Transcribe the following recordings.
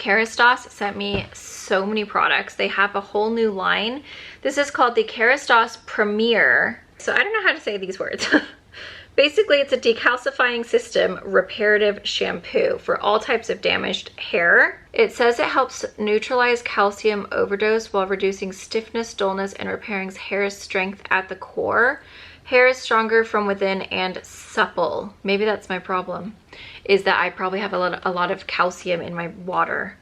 Kérastase sent me so many products. They have a whole new line. This is called the Kérastase Premiere. So I don't know how to say these words. Basically, it's a decalcifying system reparative shampoo for all types of damaged hair. It says it helps neutralize calcium overdose while reducing stiffness, dullness, and repairing hair's strength at the core. Hair is stronger from within and supple. Maybe that's my problem, is that I probably have a lot of calcium in my water,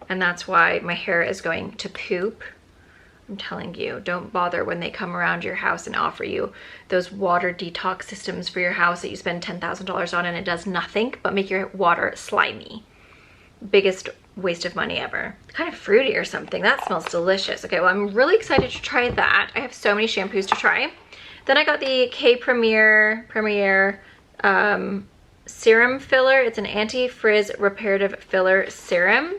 and that's why my hair is going to poop. I'm telling you, don't bother when they come around your house and offer you those water detox systems for your house that you spend $10,000 on and it does nothing but make your water slimy. Biggest waste of money ever. Kind of fruity or something. That smells delicious. Okay, well, I'm really excited to try that. I have so many shampoos to try. Then I got the Premiere serum filler. It's an anti-frizz reparative filler serum.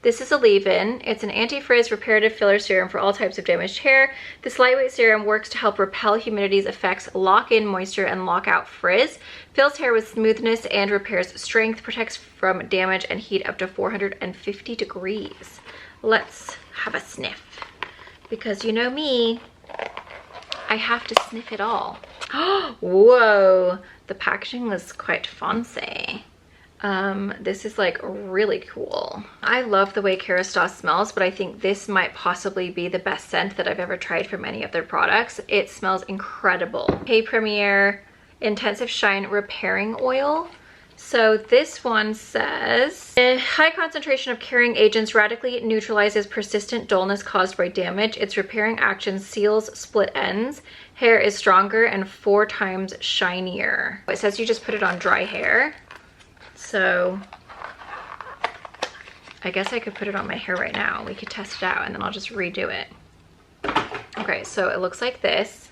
This is a leave-in. It's an anti-frizz reparative filler serum for all types of damaged hair. This lightweight serum works to help repel humidity's effects, lock in moisture, and lock out frizz. Fills hair with smoothness and repairs strength, protects from damage and heat up to 450 degrees. Let's have a sniff, because you know me, I have to sniff it all. Whoa, the packaging was quite fancy. This is like really cool. I love the way Kérastase smells, but I think this might possibly be the best scent that I've ever tried from any of their products. It smells incredible. Premiere Intensive Shine Repairing Oil. So this one says, a high concentration of curing agents radically neutralizes persistent dullness caused by damage. Its repairing action seals split ends. Hair is stronger and 4 times shinier. It says you just put it on dry hair. So I guess I could put it on my hair right now. We could test it out and then I'll just redo it. Okay, so it looks like this.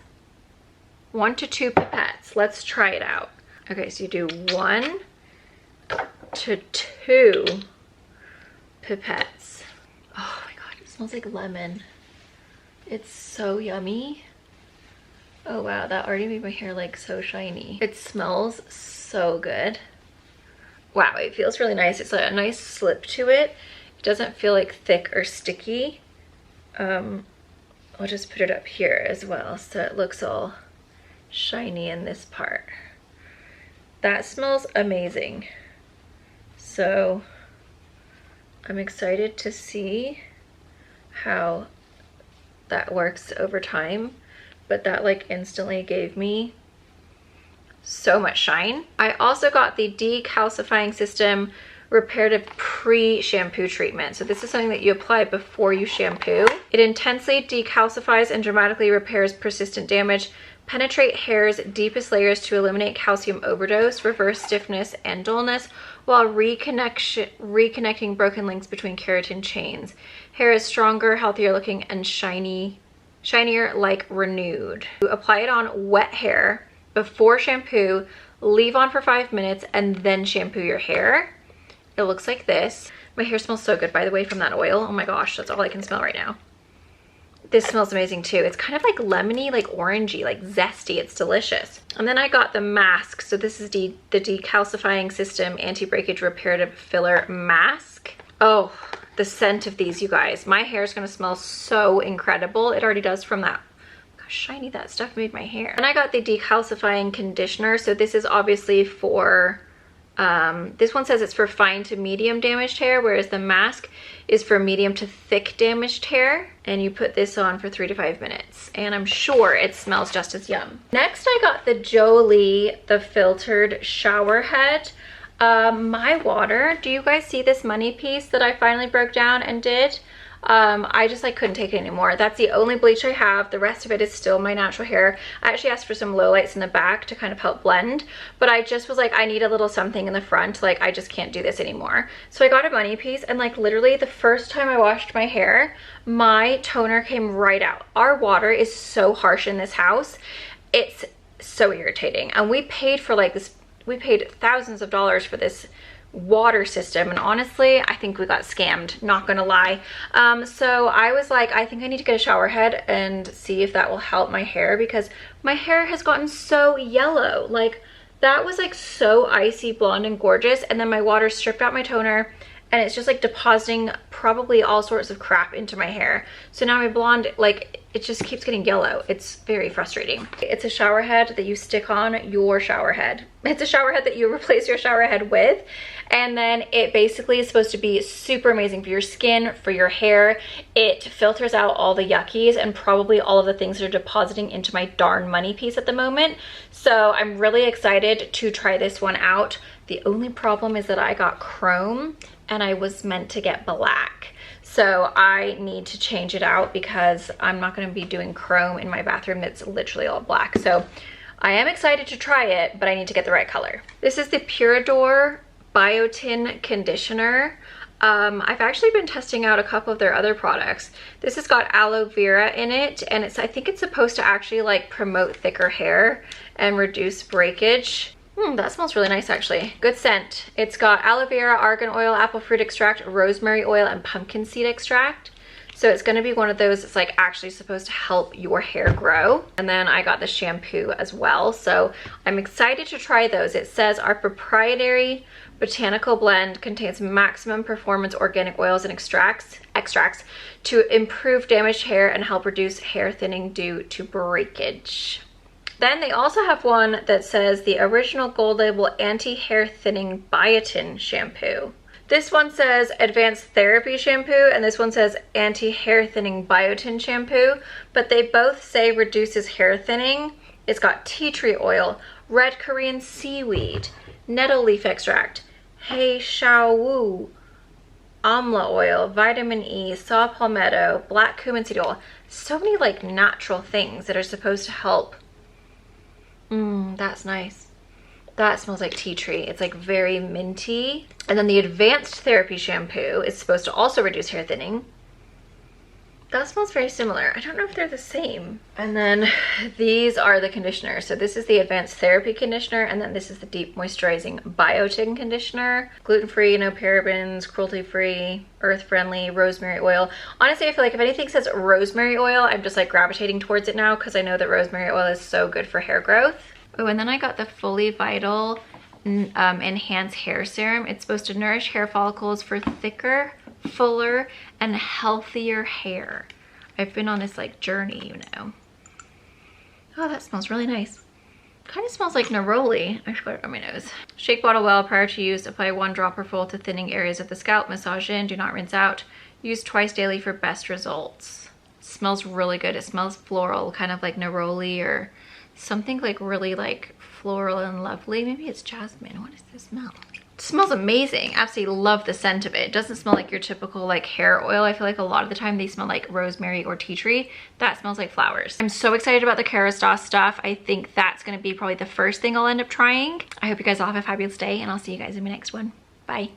1 to 2 pipettes. Let's try it out. Okay, so you do 1 to 2 pipettes. Oh my god, it smells like lemon. It's so yummy. Oh wow, that already made my hair like so shiny. It smells so good. Wow, it feels really nice. It's a nice slip to it. It doesn't feel like thick or sticky. I'll just put it up here as well so it looks all shiny in this part. That smells amazing. So I'm excited to see how that works over time, but that like instantly gave me so much shine. I also got the decalcifying system reparative pre-shampoo treatment. So this is something that you apply before you shampoo. It intensely decalcifies and dramatically repairs persistent damage, penetrate hair's deepest layers to eliminate calcium overdose, reverse stiffness and dullness, while reconnecting broken links between keratin chains. Hair is stronger, healthier looking, and shinier like renewed. You apply it on wet hair before shampoo, leave on for 5 minutes, and then shampoo your hair. It looks like this. My hair smells so good, by the way, from that oil. Oh my gosh, that's all I can smell right now. This smells amazing too. It's kind of like lemony, like orangey, like zesty. It's delicious. And then I got the mask. So this is the decalcifying system anti-breakage reparative filler mask. Oh, the scent of these, you guys. My hair is gonna smell so incredible. It already does from that. How shiny that stuff made my hair. And I got the decalcifying conditioner. So this is obviously for, this one says it's for fine to medium damaged hair, whereas the mask is for medium to thick damaged hair. And you put this on for 3 to 5 minutes. And I'm sure it smells just as yum. Next, I got the Jolie, the filtered shower head. My water, do you guys see this money piece that I finally broke down and did? I just like couldn't take it anymore. That's the only bleach I have. The rest of it is still my natural hair. I actually asked for some lowlights in the back to kind of help blend, but I just was like, I need a little something in the front. Like, I just can't do this anymore. So I got a money piece, and like literally the first time I washed my hair, my toner came right out. Our water is so harsh in this house. It's so irritating. And we paid for like this, we paid thousands of dollars for this water system, and honestly I think we got scammed, not gonna lie. So I was like, I think I need to get a shower head and see if that will help my hair, because my hair has gotten so yellow. Like, that was like so icy blonde and gorgeous, and then my water stripped out my toner and it's just like depositing probably all sorts of crap into my hair. So now my blonde, like, it just keeps getting yellow. It's very frustrating. It's a shower head that you stick on your shower head. It's a shower head that you replace your shower head with, and then it basically is supposed to be super amazing for your skin, for your hair. It filters out all the yuckies and probably all of the things that are depositing into my darn money piece at the moment. So I'm really excited to try this one out. The only problem is that I got chrome and I was meant to get black. So I need to change it out because I'm not going to be doing chrome in my bathroom that's literally all black. So I am excited to try it, but I need to get the right color. This is the Pura D'or Biotin Conditioner. I've actually been testing out a couple of their other products. This has got aloe vera in it, and I think it's supposed to actually like promote thicker hair and reduce breakage. That smells really nice actually. Good scent. It's got aloe vera, argan oil, apple fruit extract, rosemary oil, and pumpkin seed extract. So it's going to be one of those that's like actually supposed to help your hair grow. And then I got the shampoo as well. So I'm excited to try those. It says our proprietary botanical blend contains maximum performance organic oils and extracts to improve damaged hair and help reduce hair thinning due to breakage. Then they also have one that says the original gold label anti-hair thinning biotin shampoo. This one says advanced therapy shampoo, and this one says anti-hair thinning biotin shampoo, but they both say reduces hair thinning. It's got tea tree oil, red Korean seaweed, nettle leaf extract, hei shao wu, amla oil, vitamin E, saw palmetto, black cumin seed oil. So many like natural things that are supposed to help. That's nice. That smells like tea tree. It's like very minty. And then the advanced therapy shampoo is supposed to also reduce hair thinning. That smells very similar. I don't know if they're the same. And then these are the conditioners. So this is the advanced therapy conditioner, and then this is the deep moisturizing biotin conditioner. Gluten-free, no parabens, cruelty-free, earth-friendly, rosemary oil. Honestly, I feel like if anything says rosemary oil, I'm just like gravitating towards it now because I know that rosemary oil is so good for hair growth. Oh, and then I got the Fully Vital Enhanced Hair Serum. It's supposed to nourish hair follicles for thicker, fuller, and healthier hair. I've been on this like journey, you know. Oh, that smells really nice. Kind of smells like neroli. I should put it on my nose. Shake bottle well prior to use. Apply 1 drop or full to thinning areas of the scalp. Massage in. Do not rinse out. Use twice daily for best results. It smells really good. It smells floral, kind of like neroli or something like really like floral and lovely. Maybe it's jasmine. What does this smell? It smells amazing. Absolutely love the scent of it. It doesn't smell like your typical like hair oil. I feel like a lot of the time they smell like rosemary or tea tree. That smells like flowers. I'm so excited about the Kérastase stuff. I think that's going to be probably the first thing I'll end up trying. I hope you guys all have a fabulous day, and I'll see you guys in my next one. Bye.